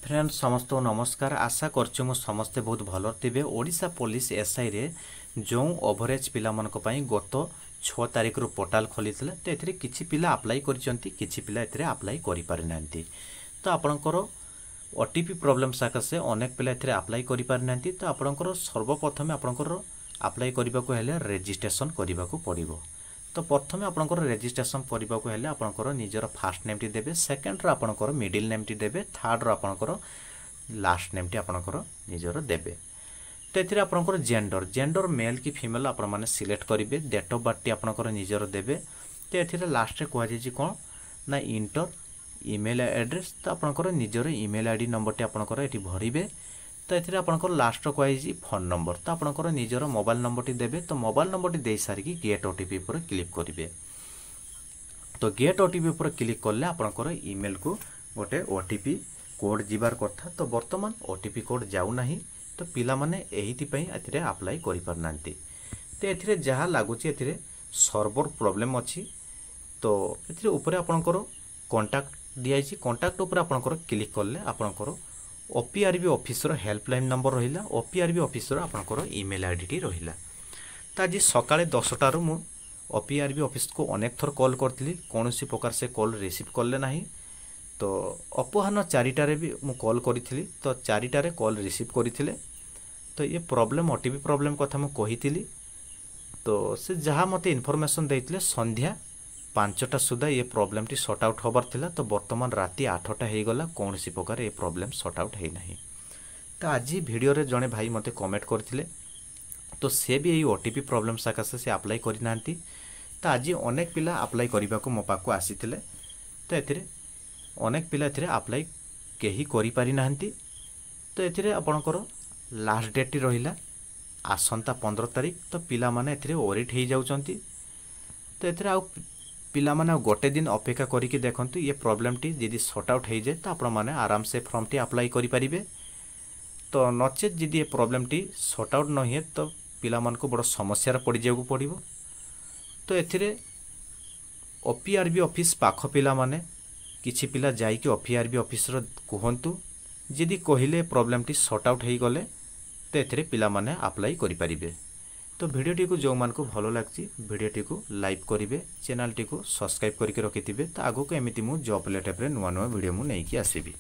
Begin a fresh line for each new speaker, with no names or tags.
Friends समस्त नमस्कार। आशा करछु मु समस्ते बहुत भलो थिबे। ओडिशा पुलिस एसआई रे जो ओवरेज पिला मनक पई गत 6 तारिख रु पोर्टल खोलिथिले तो एथिरे किछि पिला अप्लाई करचंती, किछि पिला एथिरे अप्लाई करि पारि नांती। तो आपनकर ओटीपी प्रॉब्लम साकसे अनेक पिला एथिरे अप्लाई करि पारि नांती। तो आपनकर सर्वप्रथम आपनकर अप्लाई करिबा को हेले रजिस्ट्रेशन करिबा को पड़िबो। तो प्रथम आपनकर रजिस्ट्रेशन करिबा को हेले आपनकर निजर फर्स्ट नेम टी देबे, सेकंड रो आपनकर मिडिल नेम टी देबे, थर्ड रो आपनकर लास्ट नेम टी आपनकर निजर देबे। तो एथिरे आपनकर जेंडर मेल की फीमेल आपण माने सिलेक्ट करिवे, डेट ऑफ बर्थ टी आपनकर निजर देबे। तो एथिरे लास्ट रे कोआ जे कोन ना इंटर ईमेल एड्रेस। तो आपनकर निजर ईमेल आईडी नंबर टी आपनकर एठी भरिबे। तो एथिरे आपनकर लास्ट कोआइजी फोन नंबर। तो आपनकर निजर मोबाइल नंबर टी देबे। तो मोबाइल नंबर टी देई सारी की गेट ओटीपी पर क्लिक करिवे। तो गेट ओटीपी पर क्लिक करले आपनकर ईमेल को गोटे ओटीपी कोड जिबार कथा। तो वर्तमान ओटीपी कोड जाउ नाही। तो पिला माने एहिति पई एथिरे अप्लाई करि पार नांती। तो एथिरे जहा लागुची एथिरे सर्वर प्रॉब्लम अछि। तो एथिरे ऊपर आपनकर कांटेक्ट दियाइछि। कांटेक्ट ऊपर आपनकर क्लिक करले आपनकर ओपीआरबी ऑफिसर हेल्पलाइन नंबर रहिला। ओपीआरबी ऑफिसर आपनकर ईमेल आईडी टी रहिला। तो आज सकाळे 10टा रु मु ओपीआरबी ऑफिस को अनेक थर कॉल करथिली, कोनोसी प्रकार से कॉल रिसीव करले नाही। तो अपहान 4टा रे भी मु कॉल करिथिली। तो 4टा रे कॉल रिसीव करिथिले। तो ये प्रॉब्लम ओटीपी प्रॉब्लम कथा मु कहिथिली। तो से जहा मते इन्फॉर्मेशन देइथिले संध्या 5टा सुधा ये प्रॉब्लम टी सॉर्ट आउट होबार थिला। तो वर्तमान राति 8टा हे गला, कोनोसी प्रकार ये प्रॉब्लम सॉर्ट आउट हे नाही। तो आज वीडियो रे जने भाई मते कमेंट करथिले। तो से भी ये ओटीपी प्रॉब्लम साकासे से अप्लाई करि नांती। तो आज अनेक पिला अप्लाई करिबा को मो पाको आसीथिले। तो एथिरे अनेक पिला एथिरे अप्लाई केही करि पारि नांती। तो एथिरे आपनकर लास्ट डेट टी रहिला आसंता 15 तारिख। तो पिला माने एथिरे ओरिट हे जाउचंती। तो एथिरे आ पिला माने गोटे दिन अपेक्षा करिके देखंतु ये प्रॉब्लम टी जदि सॉर्ट आउट हे जाय तो आपण माने आराम से फॉर्म टी अप्लाई करि परिबे। तो नचेत जदि ये प्रॉब्लम टी सॉर्ट आउट न हे तो पिला मन को बड़ समस्या रे पड़ी जाऊ पड़िबो। तो एथिरे ओपीआरबी ऑफिस पाख पिला माने किछि पिला जाई कि ओपीआरबी ऑफिसर कहंतु जदि कहिले प्रॉब्लम टी सॉर्ट आउट हे गले तो एथिरे पिला माने अप्लाई करि परिबे। तो वीडियो टी को जो मान को भलो लागछि वीडियो टी को लाइक करिवे, चैनल टी को सब्सक्राइब करके रखिथिबे। तो आगो को एमिति मु जॉब रिलेटेड रे नुवा नुवा वीडियो मु नै कि आसीबी।